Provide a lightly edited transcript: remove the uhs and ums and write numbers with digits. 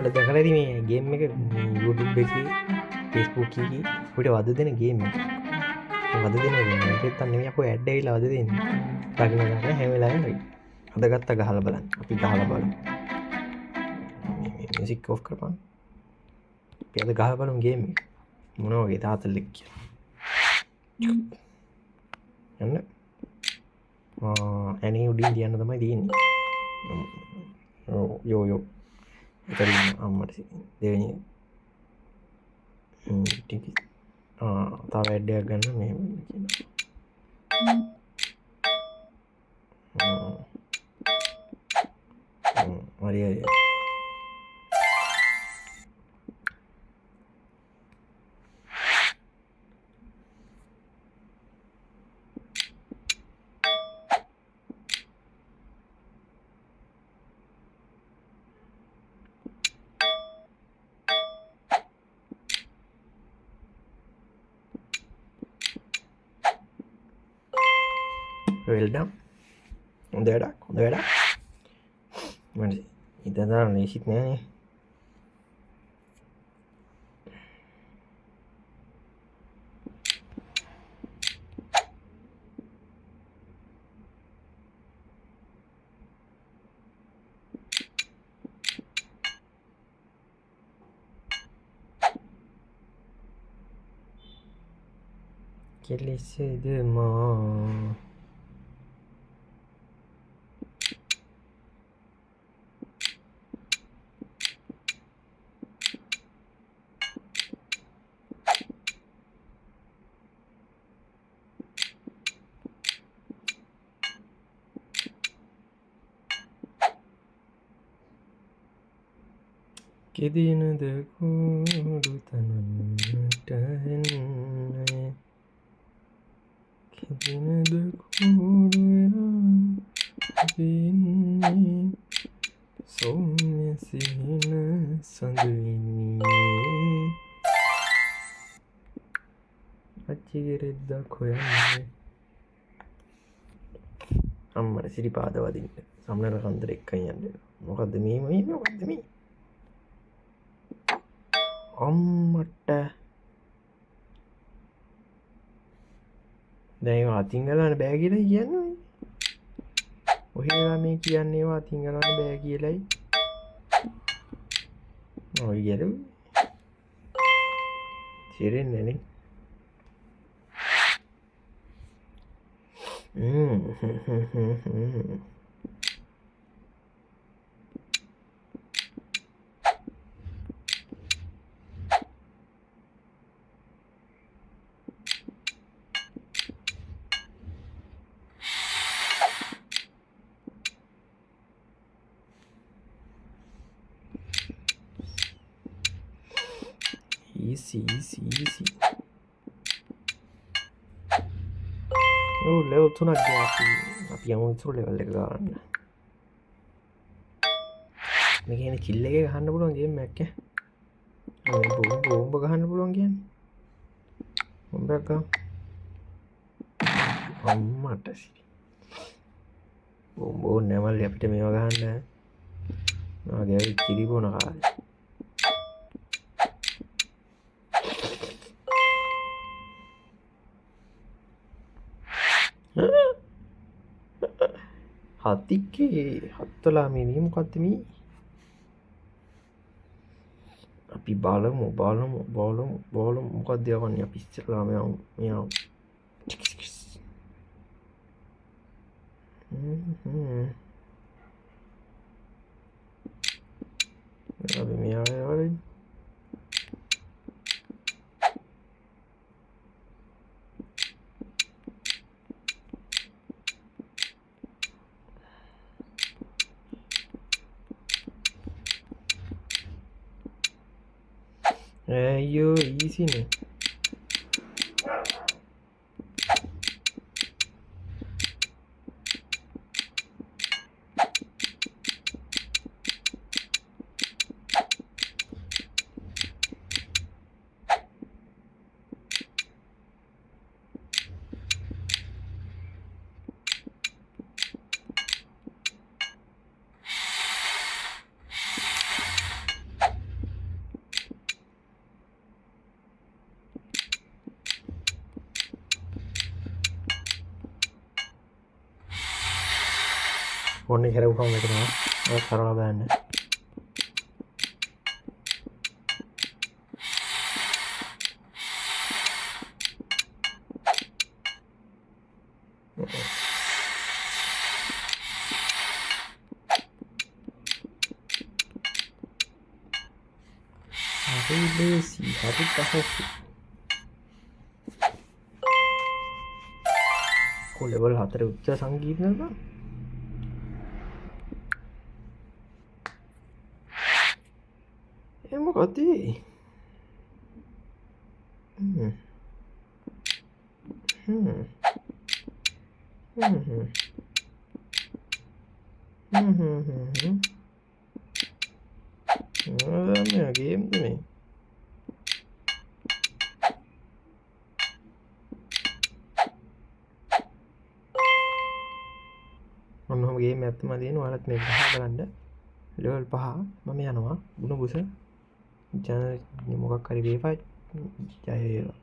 ඔයාලා දැකලා ඇති මේ ගේම් එක YouTube එකේ Facebook එකේ අපිට වද දෙන ගේම් එක. වද දෙන ගේම් එකෙත් නෙමෙයි අපෝ ඇඩ් ඇවිල්ලා වද දෙන්නේ. රකින්න ගන්න හැම වෙලාවෙම රයි. අද ගත්ත ගහලා බලන්න. අපි ගහලා බලමු. මේ මියුසික් ඔෆ් කරපන්. අපි අද ගහලා බලමු ගේම් එක. මොන වගේ තාත්තලෙක් කියලා. යන්න. ඇනේ උඩින් තියන්න තමයි තියෙන්නේ. යෝ ඉතින් අම්මට දෙවෙනි ටික තව ඇඩ් එකක් ගන්න මෙහෙම කියනවා හරි වෙල්ඩම් හොඳ වැඩක් මට ඉතදා ලේසිත් නෑනේ කෙලෙසද මා කෙදිනද කුඩු තනන්නට එන්නේ කෙදිනද කුඩු වෙන්නේ සෝම්‍ය සිහින සඳවින්නේ අච්චිගෙරෙද්දක් හොයන්නේ අම්මට සිරිපාද වදින්න සම්නල කන්දර එක්කන් යන්න මොකද්ද මේ අම්මට දැන් අතින් ගලන්න බෑ කියලා කියන්නේ ඔහෙලා මේ කියන්නේ ඒවා අතින් ගලන්න බෑ කියලායි ඔය ගැලු සිරෙන්නේ නේ easy level 3ක් ගියා අපි යමු ඉතුරු level එක ගන්න මේක එන කිල් එකේ ගහන්න පුළුවන් ගේම් එකක් බෝම්බ ගහන්න පුළුවන් කියන්නේ බෝම්බයක් ගන්න අම්මට බෝම්බ නැමල් අපිට මේවා ගහන්න ආගේ කිරි බොන කාලේ හතිකේ හත්තලා මේ මොකක්ද මේ අපි බලමු මොකක්ද යවන්නේ අපි ඉස්සරලා මෙයා අපි මෙයා යවන්නේ අයියෝ easy නේ ෆෝන් එක හැරවුවම වැටෙනවා. ඒක කරලා බලන්න. හරි ලේසි. හරි පහසු. ලෙවල් 4 උච්ච සංගීතනක එහෙම කති ගේම් මේ ඔන්නම ගේම් ඇත්තම තියෙන ඔයාලත් මේක බලන්න ලෙවල් 5 මම යනවා බුණු බුස channel මොකක් හරි වේවා ජය වේවා